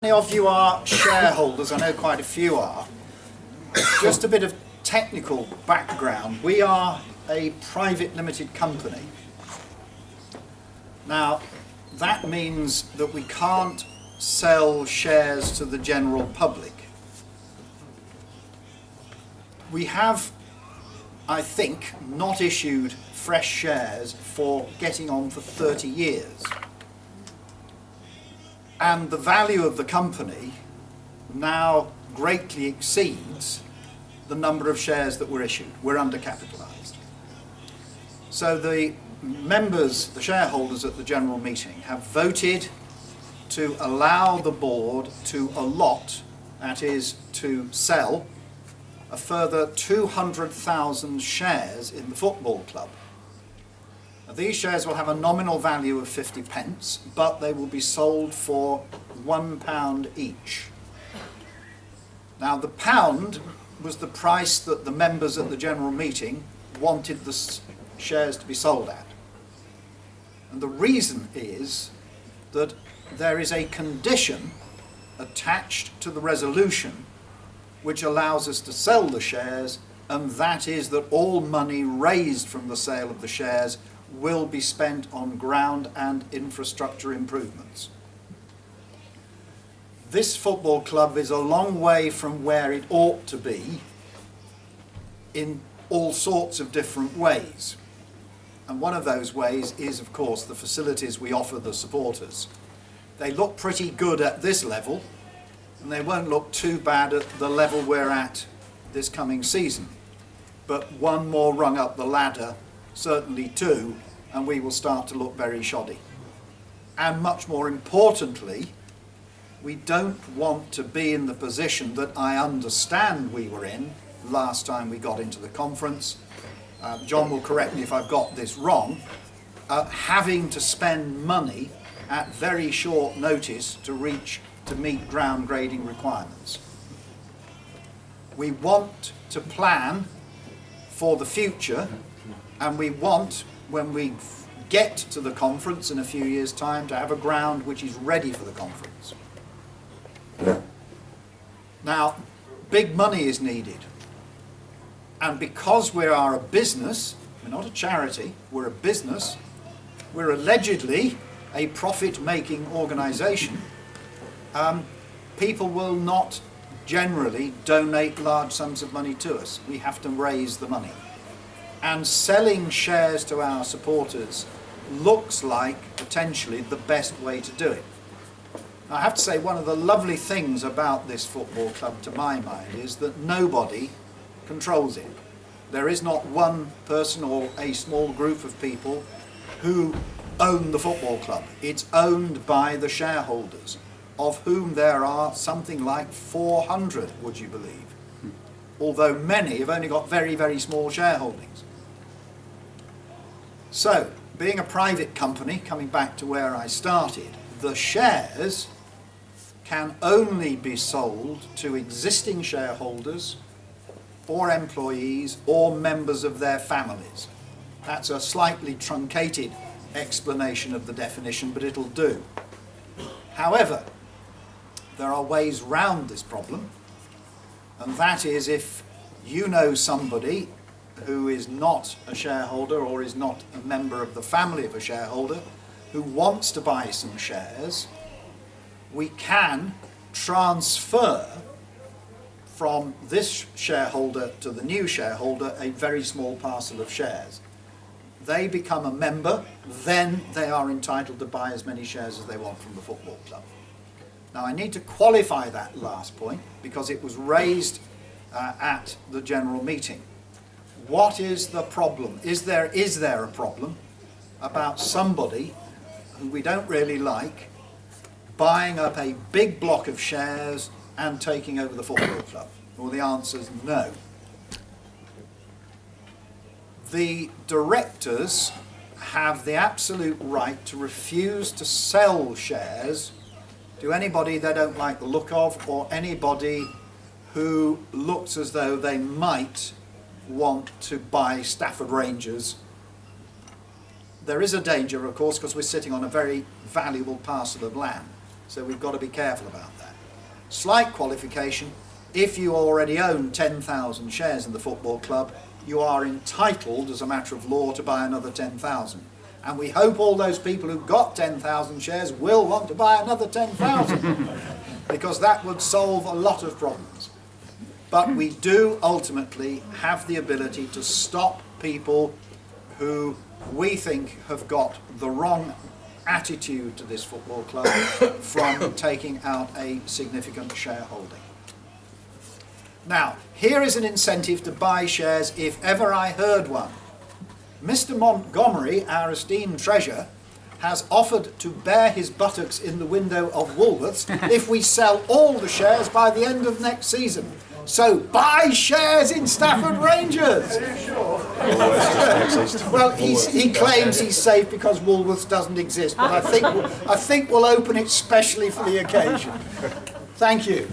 Many of you are shareholders, I know quite a few are. Just a bit of technical background. We are a private limited company. Now, that means that we can't sell shares to the general public. We have, I think, not issued fresh shares for getting on for 30 years. And the value of the company now greatly exceeds the number of shares that were issued. We're undercapitalised. So the members, the shareholders at the general meeting, have voted to allow the board to allot, that is, to sell, a further 200,000 shares in the football club. Now, these shares will have a nominal value of 50 pence, but they will be sold for £1 each. Now, the pound was the price that the members at the general meeting wanted the shares to be sold at. And the reason is that there is a condition attached to the resolution which allows us to sell the shares, and that is that all money raised from the sale of the shares will be spent on ground and infrastructure improvements. This football club is a long way from where it ought to be in all sorts of different ways. And one of those ways is, of course, the facilities we offer the supporters. They look pretty good at this level, and they won't look too bad at the level we're at this coming season. But one more rung up the ladder, certainly two, and we will start to look very shoddy. And much more importantly, we don't want to be in the position that I understand we were in last time we got into the conference. John will correct me if I've got this wrong, having to spend money at very short notice to meet ground grading requirements. We want to plan for the future, and we want, when we get to the conference in a few years' time, to have a ground which is ready for the conference. Now, big money is needed. And because we are a business, we're not a charity, we're a business, we're allegedly a profit-making organisation, people will not generally donate large sums of money to us. We have to raise the money. And selling shares to our supporters looks like potentially the best way to do it. Now, I have to say, one of the lovely things about this football club, to my mind, is that nobody controls it. There is not one person or a small group of people who own the football club. It's owned by the shareholders, of whom there are something like 400, would you believe? Although many have only got very, very small shareholdings. So, being a private company, coming back to where I started, the shares can only be sold to existing shareholders or employees or members of their families. That's a slightly truncated explanation of the definition, but it'll do. However, there are ways round this problem, and that is if you know somebody who is not a shareholder or is not a member of the family of a shareholder who wants to buy some shares, we can transfer from this shareholder to the new shareholder a very small parcel of shares. They become a member, then they are entitled to buy as many shares as they want from the football club. Now, I need to qualify that last point because it was raised at the general meeting. What is the problem? Is there a problem about somebody who we don't really like buying up a big block of shares and taking over the football club? Well, the answer is no. The directors have the absolute right to refuse to sell shares to anybody they don't like the look of, or anybody who looks as though they might want to buy Stafford Rangers. There is a danger, of course, because we're sitting on a very valuable parcel of land, so we've got to be careful about that. slight qualification: if you already own 10,000 shares in the football club, you are entitled as a matter of law to buy another 10,000. And we hope all those people who got 10,000 shares will want to buy another 10,000, because that would solve a lot of problems. But we do ultimately have the ability to stop people who we think have got the wrong attitude to this football club from taking out a significant shareholding. Now, here is an incentive to buy shares if ever I heard one. Mr. Montgomery, our esteemed treasurer, has offered to bare his buttocks in the window of Woolworths if we sell all the shares by the end of next season. So buy shares in Stafford Rangers! Are you sure? Well, he claims he's safe because Woolworths doesn't exist, but I think we'll open it specially for the occasion. Thank you.